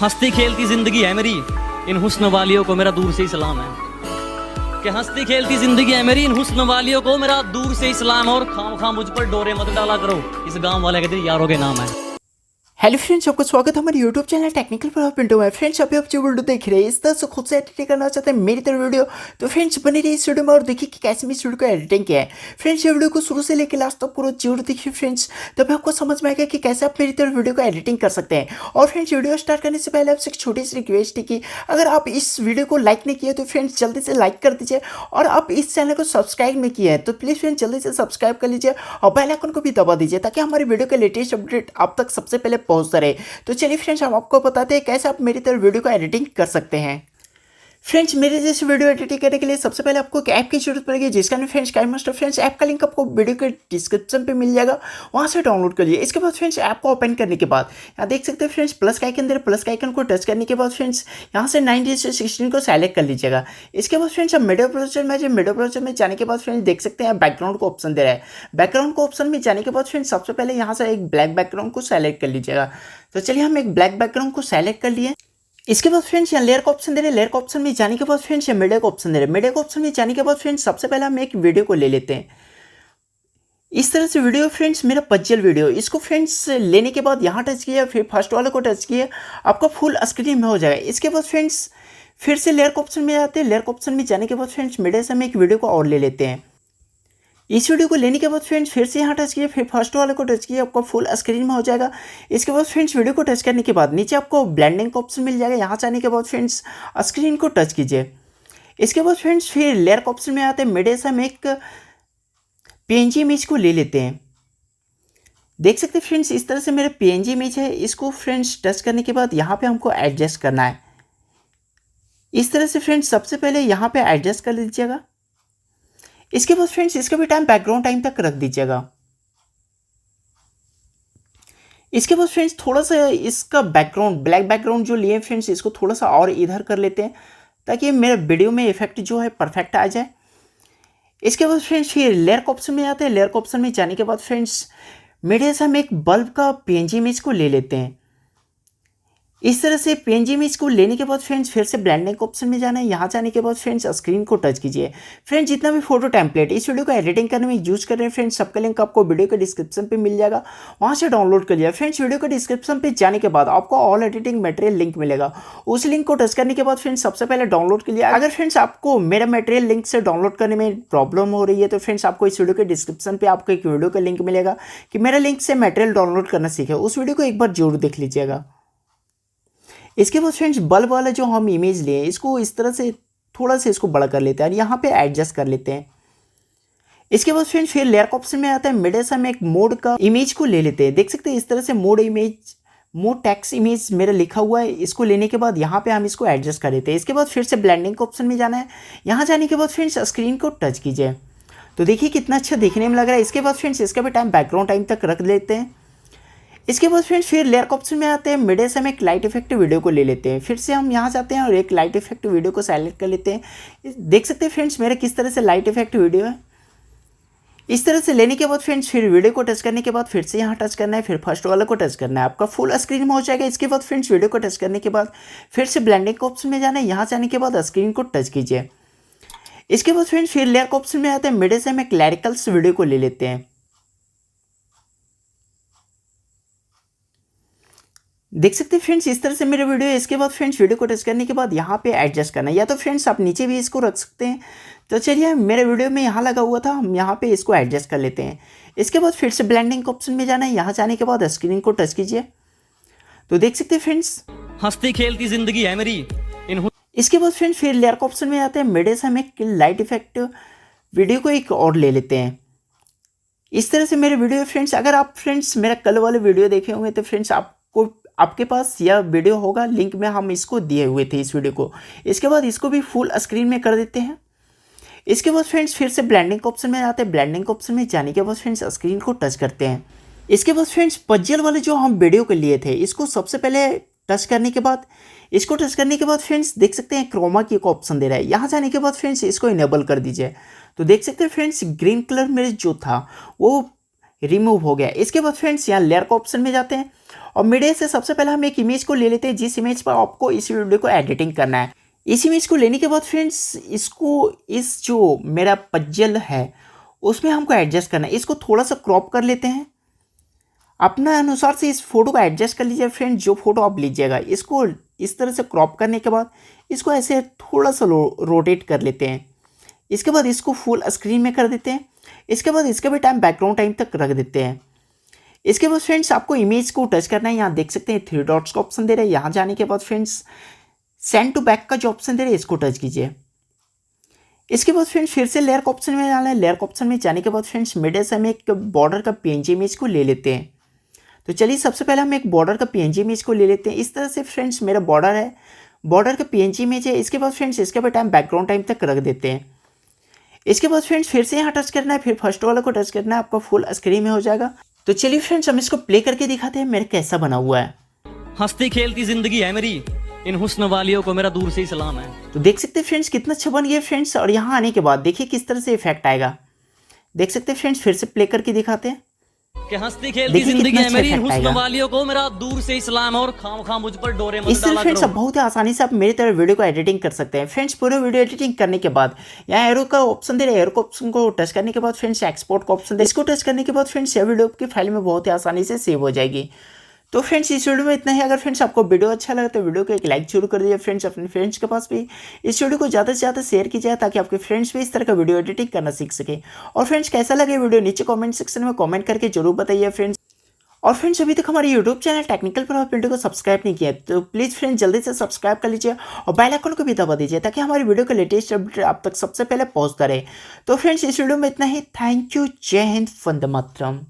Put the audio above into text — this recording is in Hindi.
हंसती खेलती जिंदगी है मेरी, इन हुस्न वालियों को मेरा दूर से ही सलाम है। कि हंसती खेलती जिंदगी है मेरी, इन हुस्न वालियों को मेरा दूर से ही सलाम है। और खाम खाम मुझ पर डोरे मत डाला करो, इस गांव वाले के दिन यारों के नाम है। हेलो फ्रेंड्स, आपका स्वागत है हमारे यूट्यूब चैनल टेक्निकल प्रभात पिंटू में। फ्रेंड्स, अभी आप जो वीडियो देख रहे हैं इस तरह से खुद से एडिटिंग करना चाहते हैं मेरी तरह वीडियो, तो फ्रेंड्स बने रहिए इस वीडियो में और देखिए कि कैसे मैं इस वीडियो को एडिटिंग किया है। फ्रेंड्स, ये वीडियो को शुरू से लेकर लास्ट तक पूरा जरूर देखिए फ्रेंड्स, तभी आपको समझ में आएगा कि कैसे आप मेरी तरह वीडियो को एडिटिंग कर सकते हैं। और फ्रेंड्स, वीडियो स्टार्ट करने से पहले आपसे एक छोटी सी रिक्वेस्ट है कि अगर आप इस वीडियो को लाइक नहीं किए तो फ्रेंड्स जल्दी से लाइक कर दीजिए, और आप इस चैनल को सब्सक्राइब नहीं किया है तो प्लीज़ फ्रेंड्स जल्दी से सब्सक्राइब कर लीजिए और बेल आइकन को भी दबा दीजिए ताकि हमारी वीडियो के लेटेस्ट अपडेट आप तक सबसे पहले पहुंचता रहे। तो चलिए फ्रेंड्स, हम आपको बताते हैं कैसे आप मेरी तरह वीडियो को एडिटिंग कर सकते हैं। फ्रेंड्स, मेरे जैसे वीडियो एडिटिंग करने के लिए सबसे पहले आपको एक ऐप की जरूरत पड़ेगी जिसका नाम फ्रेंड्स काइनमास्टर। फ्रेंड्स, ऐप का लिंक आपको वीडियो के डिस्क्रिप्शन पे मिल जाएगा, वहाँ से डाउनलोड करिए। इसके बाद फ्रेंड्स ऐप को ओपन करने के बाद यहाँ देख सकते हैं फ्रेंड्स प्लस का आइकन दे, प्लस का आइकन को टच करने के बाद फ्रेंड्स यहाँ से 9 से 16 को सेलेक्ट कर लीजिएगा। इसके बाद फ्रेंड्स आप मीडिया ब्राउज़र में जाने के बाद फ्रेंड्स देख सकते हैं बैकग्राउंड को ऑप्शन दे रहा है। बैकग्राउंड को ऑप्शन में जाने के बाद फ्रेंड्स सबसे पहले यहाँ से एक ब्लैक बैकग्राउंड को सेलेक्ट कर लीजिएगा। तो चलिए हम एक ब्लैक बैकग्राउंड को सेलेक्ट कर लिए। इसके बाद फ्रेंड्स यहाँ लेयर का ऑप्शन दे रहे हैं, लेयर का ऑप्शन में जाने के बाद फ्रेंड्स यहाँ मीडिया का ऑप्शन दे रहे हैं। मीडिया का ऑप्शन में जाने के बाद फ्रेंड्स सबसे पहले हम एक वीडियो को ले लेते हैं। इस तरह से वीडियो फ्रेंड्स मेरा पजल वीडियो, इसको फ्रेंड्स लेने के बाद यहाँ टच किया, फिर फर्स्ट वाले को टच किया, आपका फुल स्क्रीन में हो जाएगा। इसके बाद फ्रेंड्स फिर से लेयर का ऑप्शन में आते हैं। लेयर का ऑप्शन में जाने के बाद फ्रेंड्स मीडिया से हम एक वीडियो को और ले लेते हैं। इस वीडियो को लेने के बाद फ्रेंड्स फिर से यहाँ टच किया, फिर फर्स्ट वाले को टच किया, आपका फुल स्क्रीन में हो जाएगा। इसके बाद फ्रेंड्स वीडियो को टच करने के बाद नीचे आपको ब्लेंडिंग का ऑप्शन मिल जाएगा, यहाँ जाने के बाद फ्रेंड्स स्क्रीन को टच कीजिए। इसके बाद फ्रेंड्स फिर लेयर का ऑप्शन में आते हैं, मीडिया से हम एक PNG इमेज को ले लेते हैं। देख सकते हैं फ्रेंड्स इस तरह से मेरा PNG इमेज है, इसको फ्रेंड्स टच करने के बाद यहाँ पर हमको एडजस्ट करना है। इस तरह से फ्रेंड्स सबसे पहले यहाँ पर एडजस्ट कर लीजिएगा। इसके बाद फ्रेंड्स इसका भी टाइम बैकग्राउंड टाइम तक रख दीजिएगा। इसके बाद फ्रेंड्स थोड़ा सा इसका बैकग्राउंड ब्लैक बैकग्राउंड जो लिए फ्रेंड्स इसको थोड़ा सा और इधर कर लेते हैं ताकि मेरे वीडियो में इफेक्ट जो है परफेक्ट आ जाए। इसके बाद फ्रेंड्स फिर लेयर का ऑप्शन में आते हैं। लेयर का ऑप्शन में जाने के बाद फ्रेंड्स मीडिया से हम एक बल्ब का PNG इमेज को ले लेते हैं। इस तरह से PNG इमेज को लेने के बाद फ्रेंड्स फिर से ब्लेंडिंग ऑप्शन में जाना है, यहाँ जाने के बाद फ्रेंड्स स्क्रीन को टच कीजिए। फ्रेंड्स जितना भी फोटो टेम्पलेट इस वीडियो को एडिटिंग करने में यूज कर रहे हैं फ्रेंड्स सबका लिंक आपको वीडियो के डिस्क्रिप्शन पे मिल जाएगा, वहाँ से डाउनलोड कर लिया। फ्रेंड्स वीडियो के डिस्क्रिप्शन पे जाने के बाद आपको ऑल एडिटिंग मटेरियल लिंक मिलेगा, उस लिंक को टच करने के बाद फ्रेंड्स सबसे पहले डाउनलोड कर लिया। अगर फ्रेंड्स आपको मेरा मटेरियल लिंक से डाउनलोड करने में प्रॉब्लम हो रही है तो फ्रेंड्स आपको इस वीडियो के डिस्क्रिप्शन पे आपको एक वीडियो का लिंक मिलेगा कि मेरा लिंक से मटेरियल डाउनलोड करना सीखे, उस वीडियो को एक बार जरूर देख लीजिएगा। इसके बाद फ्रेंड्स बल्ब वाला जो हम इमेज लिए इसको इस तरह से थोड़ा सा इसको बड़ा कर लेते हैं और यहाँ पे एडजस्ट कर लेते हैं। इसके बाद फ्रेंड्स फिर लेयर का ऑप्शन में आता है, मीडिया से हम एक मोड का इमेज को ले लेते हैं। देख सकते हैं इस तरह से मोड टेक्स्ट इमेज मेरा लिखा हुआ है, इसको लेने के बाद यहाँ पे हम इसको एडजस्ट कर लेते हैं। इसके बाद फिर से ब्लेंडिंग का ऑप्शन में जाना है, यहाँ जाने के बाद फ्रेंड्स स्क्रीन को टच कीजिए। तो देखिए कितना अच्छा देखने में लग रहा है। इसके बाद फ्रेंड्स इसका भी टाइम बैकग्राउंड टाइम तक रख लेते हैं। इसके बाद फ्रेंड्स फिर लेयर का ऑप्शन में आते हैं, मीडिया से हम एक लाइट इफेक्ट वीडियो को ले लेते हैं। फिर से हम यहाँ जाते हैं और एक लाइट इफेक्ट वीडियो को सेलेक्ट कर लेते हैं। देख सकते हैं फ्रेंड्स मेरा किस तरह से लाइट इफेक्ट वीडियो है। इस तरह से लेने के बाद फ्रेंड्स फिर वीडियो को टच करने के बाद फिर से यहाँ टच करना है, फिर फर्स्ट वाला को टच करना है, आपका फुल स्क्रीन में हो जाएगा। इसके बाद फ्रेंड्स वीडियो को टच करने के बाद फिर से ब्लेंडिंग का ऑप्शन में जाना है, यहाँ जाने के बाद स्क्रीन को टच कीजिए। इसके बाद फ्रेंड्स फिर लेयर का ऑप्शन में आते हैं, मीडिया से हम एक क्लैरिकल्स वीडियो को ले लेते हैं। देख सकते हैं फ्रेंड्स इस तरह से मेरा वीडियो है। इसके बाद फ्रेंड्स वीडियो को टच करने के बाद यहाँ पे एडजस्ट करना है, या तो फ्रेंड्स आप नीचे भी इसको रख सकते हैं। तो चलिए मेरे वीडियो में यहाँ लगा हुआ था, हम यहाँ पे इसको एडजस्ट कर लेते हैं। इसके बाद फिर से ब्लेंडिंग ऑप्शन में जाना है, यहाँ जाने के बाद स्क्रीन को टच कीजिए। तो देख सकते हैं फ्रेंड्स हंसती खेलती जिंदगी है मेरी इन। इसके बाद फ्रेंड्स फिर लेयर का ऑप्शन में आते हैं, मीडिया से हम एक लाइट इफेक्ट वीडियो को एक और ले लेते हैं। इस तरह से मेरे वीडियो फ्रेंड्स, अगर आप फ्रेंड्स मेरा कल वाले वीडियो देखे होंगे तो फ्रेंड्स आपके पास यह वीडियो होगा, लिंक में हम इसको दिए हुए थे इस वीडियो को। इसके बाद इसको भी फुल स्क्रीन में कर देते हैं। इसके बाद फ्रेंड्स फिर से ब्लेंडिंग ऑप्शन में आते हैं। ब्लेंडिंग ऑप्शन में जाने के बाद फ्रेंड्स स्क्रीन को टच करते हैं। इसके बाद फ्रेंड्स पजल वाले जो हम वीडियो के लिए थे इसको सबसे पहले टच करने के बाद फ्रेंड्स देख सकते हैं क्रोमा की एक ऑप्शन दे रहा है, यहाँ जाने के बाद फ्रेंड्स इसको इनेबल कर दीजिए। तो देख सकते हैं फ्रेंड्स ग्रीन कलर मेरे जो था वो रिमूव हो गया। इसके बाद फ्रेंड्स यहाँ लेयर का ऑप्शन में जाते हैं और मीडिया से सबसे पहले हम एक इमेज को ले लेते हैं, जिस इमेज पर आपको इस वीडियो को एडिटिंग करना है। इस इमेज को लेने के बाद फ्रेंड्स इसको इस जो मेरा पजल है उसमें हमको एडजस्ट करना है। इसको थोड़ा सा क्रॉप कर लेते हैं, अपना अनुसार से इस फोटो को एडजस्ट कर लीजिए फ्रेंड्स। जो फोटो आप लीजिएगा इसको इस तरह से क्रॉप करने के बाद इसको ऐसे थोड़ा सा रोटेट कर लेते हैं। इसके बाद इसको फुल स्क्रीन में कर देते हैं। इसके बाद इसका भी टाइम बैकग्राउंड टाइम तक रख देते हैं। इसके बाद फ्रेंड्स आपको इमेज को टच करना है। यहाँ देख सकते हैं 3 डॉट्स का ऑप्शन दे रहा है। यहाँ जाने के बाद फ्रेंड्स सेंड टू बैक का जो ऑप्शन दे रहा है इसको टच कीजिए। इसके बाद फ्रेंड्स फिर से लेयर का ऑप्शन में जाना है। लेयर का ऑप्शन में जाने के बाद फ्रेंड्स मिडिल से हम एक बॉर्डर का पीएनजी इमेज को ले लेते हैं। तो चलिए सबसे पहले हम एक बॉर्डर का पीएनजी इमेज को ले लेते हैं। इस तरह से फ्रेंड्स मेरा बॉर्डर है, बॉर्डर का पीएनजी इमेज है। इसके बाद फ्रेंड्स इसके भी टाइम बैकग्राउंड टाइम तक रख देते हैं। इसके बाद फ्रेंड्स फिर से यहाँ टच करना है, फिर फर्स्ट वाला को टच करना है, आपका फुल स्क्रीन में हो जाएगा। तो चलिए फ्रेंड्स हम इसको प्ले करके दिखाते हैं मेरा कैसा बना हुआ है। हंसती खेलती जिंदगी है मेरी, इन हुस्न वालियों को मेरा दूर से ही सलाम है। तो देख सकते हैं फ्रेंड्स कितना अच्छा बन गया फ्रेंड्स। और यहाँ आने के बाद देखिए किस तरह से इफेक्ट आएगा। देख सकते हैं फ्रेंड्स फिर से प्ले करके दिखाते हैं कि हंसती खेलती जिंदगी है मेरी, इन हुस्न वालियों को मेरा दूर से ही सलाम है और खाम मुझ पर डोरे मत इस तरह डाला फ्रेंड्स करो। आप बहुत ही आसानी से आप मेरी तरह वीडियो को एडिटिंग कर सकते हैं फ्रेंड्स। पूरे वीडियो एडिटिंग करने के बाद यहाँ एरो का ऑप्शन दे रहा है। एरो का ऑप्शन को टच करने के बाद फ्रेंड्स एक्सपोर्ट का ऑप्शन दे, इसको टच करने के बाद फ्रेंड्स यह वीडियो की फाइल में बहुत ही आसानी से सेव हो जाएगी। तो फ्रेंड्स इस वीडियो में इतना ही। अगर फ्रेंड्स आपको वीडियो अच्छा लगा तो वीडियो को एक लाइक जरूर कर दीजिए फ्रेंड्स। अपने फ्रेंड्स के पास भी इस वीडियो को ज़्यादा से ज़्यादा शेयर कीजिए ताकि आपके फ्रेंड्स भी इस तरह का वीडियो एडिटिंग करना सीख सके। और फ्रेंड्स कैसा लगे वीडियो नीचे कमेंट सेक्शन में कमेंट करके जरूर बताइए फ्रेंड्स। और फ्रेंड्स अभी तक हमारे यूट्यूब चैनल टेक्निकल प्रभात पिंटू को सब्सक्राइब नहीं किया तो प्लीज़ फ्रेंड्स जल्दी से सब्सक्राइब कर लीजिए और बेल आइकन को भी दबा दीजिए ताकि हमारी वीडियो का लेटेस्ट अपडेट आप तक सबसे पहले पहुंचता रहे। तो फ्रेंड्स इस वीडियो में इतना ही। Thank you. जय हिंद, वंदे मातरम।